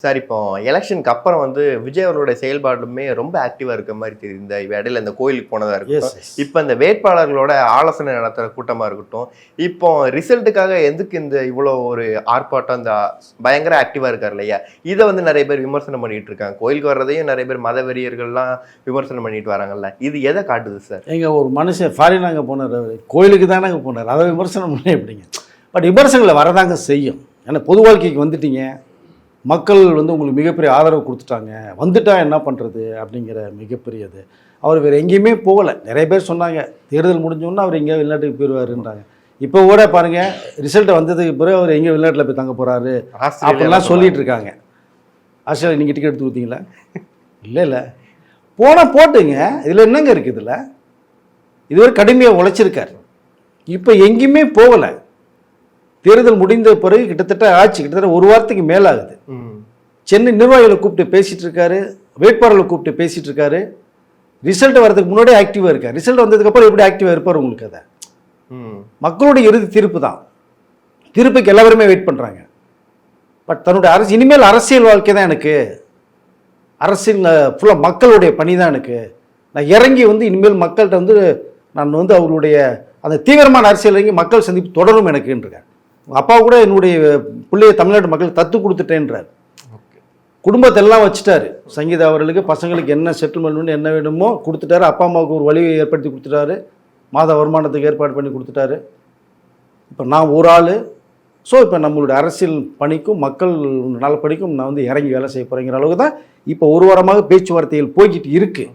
Sir இப்போ எலெக்ஷனுக்கு அப்புறம் வந்து விஜய் அவர்களுடைய செயல்பாடுமே ரொம்ப ஆக்டிவா இருக்க மாதிரி தெரியுது. இந்த இடையில இந்த கோயிலுக்கு போனதா இருக்கட்டும், இப்போ இந்த வேட்பாளர்களோட ஆலோசனை நடத்துற கூட்டமா இருக்கட்டும், இப்போ ரிசல்ட்டுக்காக எதுக்கு இந்த இவ்வளோ ஒரு ஆர்ப்பாட்டம், இந்த பயங்கர ஆக்டிவா இருக்காரு இல்லையா, இதை வந்து நிறைய பேர் விமர்சனம் பண்ணிட்டு இருக்காங்க. கோயிலுக்கு வர்றதையும் நிறைய பேர் மத வெறியர்கள்லாம் விமர்சனம் பண்ணிட்டு வராங்கல்ல, இது எதை காட்டுது சார்? எங்க ஒரு மனுஷன் ஃபாரின் அங்கே போனார், கோயிலுக்கு தானே அங்கே போனார், அதை விமர்சனம் பண்ணி எப்படிங்க? பட் விமர்சனங்களை வரதாங்க செய்யும். ஏன்னா பொது வாழ்க்கைக்கு வந்துட்டீங்க, மக்கள் வந்து உங்களுக்கு மிகப்பெரிய ஆதரவு கொடுத்துட்டாங்க, வந்துட்டா என்ன பண்ணுறது அப்படிங்கிற மிகப்பெரியது. அவர் வேறு எங்கேயுமே போகலை. நிறைய பேர் சொன்னாங்க தேர்தல் முடிஞ்சோன்னா அவர் எங்கேயோ வெளிநாட்டுக்கு போயிடுவாருன்றாங்க. இப்போ கூட பாருங்கள், ரிசல்ட்டை வந்ததுக்கு பிறகு அவர் எங்கேயோ வெளிநாட்டில் போய் தங்க போகிறாரு அப்படிலாம் சொல்லிகிட்டு இருக்காங்க. ஆஸ்திரேலியா நீங்கள் டிக்கெட் எடுத்து கொடுத்தீங்களா? இல்லை போனால் போட்டுங்க, இதில் என்னங்க இருக்குது? இதில் இதுவரை கடுமையாக உழைச்சிருக்கார், இப்போ எங்கேயுமே போகலை. தேர்தல் முடிந்த பிறகு கிட்டத்தட்ட ஒரு வாரத்துக்கு மேலாகுது. சென்னை நிர்வாகிகளை கூப்பிட்டு பேசிகிட்டு இருக்காரு, வேட்பாளர்களை கூப்பிட்டு பேசிகிட்டு இருக்காரு. ரிசல்ட் வரதுக்கு முன்னாடியே ஆக்டிவாக இருக்கார். ரிசல்ட் வந்ததுக்கப்புறம் எப்படி ஆக்டிவாக இருப்பார் உங்களுக்கு? அதை மக்களுடைய இறுதி தீர்ப்பு தான். தீர்ப்புக்கு எல்லாருமே வெயிட் பண்ணுறாங்க. பட் தன்னுடைய இனிமேல் அரசியல் வாழ்க்கை தான் எனக்கு, அரசியல் ஃபுல்லாக மக்களுடைய பணி தான் எனக்கு. நான் இறங்கி வந்து இனிமேல் மக்கள்கிட்ட வந்து நான் வந்து அவருடைய அந்த தீவிரமான அரசியல் இறங்கி மக்கள் சந்திப்பு தொடரும் எனக்குன்றார். அப்பா கூட என்னுடைய பிள்ளைய தமிழ்நாட்டு மக்கள் தத்து கொடுத்துட்டேன்றார். குடும்பத்தெல்லாம் வச்சுட்டாரு. சங்கீதா அவர்களுக்கு பசங்களுக்கு என்ன செட்டில்மெண்ட் என்ன வேணுமோ கொடுத்துட்டாரு. அப்பா அம்மாவுக்கு ஒரு வழியை ஏற்படுத்தி கொடுத்துட்டாரு. மாத வருமானத்துக்கு ஏற்பாடு பண்ணி கொடுத்துட்டாரு. இப்போ நான் ஒரு ஆள். ஸோ இப்போ நம்மளுடைய அரசியல் பணிக்கும் மக்கள் நல பணிக்கும் நான் வந்து இறங்கி வேலை செய்ய போகிறேங்கிற அளவுக்கு தான் இப்போ ஒரு வாரமாக பேச்சுவார்த்தைகள் போய்கிட்டு இருக்குது.